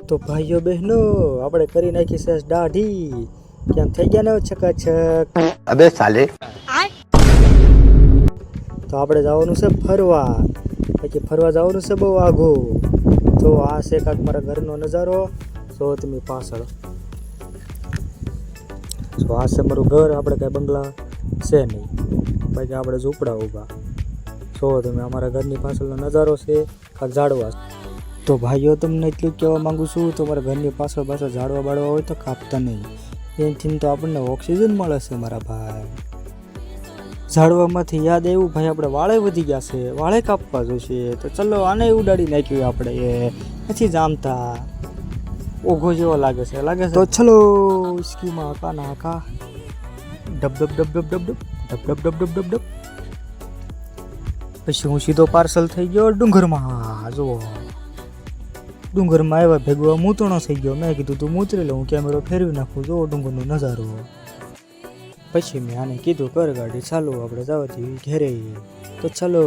તો ભાઈઓ બહેનો આપણે કરી નાખી છે દાઢી. કેમ થઈ ગયા ને છકાછક? अबे साले તો આપણે જવાનું છે ફરવા. પછી ફરવા જવાનું છે બહુ આઘું. તો આ છે કાંક મારા ઘરનો નજારો. જો તમે પાછળ તો આ છે મારું ઘર. આપણે કાંઈ બંગલા છે નહીં, બાકી આપણે ઝૂંપડા ઊભા. જો તમે અમારા ઘરની પાછળનો નજારો છે કાંક ઝાડવા. તો ભાઈઓ તમને એટલું જ કહેવા માગું છું, તો મારા ઘરની પાછળ ઝાડવા બાળવા હોય તો કાપતા નહીં. એનાથી તો આપણને ઓક્સિજન મળે છે મારા ભાઈ. ઝાડવામાંથી યાદ આવ્યું ભાઈ, આપણે વાળે વધી ગયા છે, વાળે કાપવા જોઈશે. તો ચલો આને ઉડાડી નાખ્યું આપણે. એ નથી જામતા, ઓઘો જેવો લાગે છે. તો ચલો સ્કીમાં કા નાકા ડબ ડબ ડબ ડબ ડબ ડબ ડબ ડબ ડબ ડબ ડબ. પછી હું સીધો પાર્સલ થઈ ગયો ડુંગરમાં. જુઓ ડુંગરમાં આવ્યા ભેગવા મૂતણો થઈ ગયો. મેં કીધું તું મૂતરી લે, હું કેમેરો ફેરવી નાખું. જો ડુંગરનો નજારો. પછી મેં આને કીધું કર ગાડી ચાલો, આપણે જવાથી ઘેરે. તો ચાલો.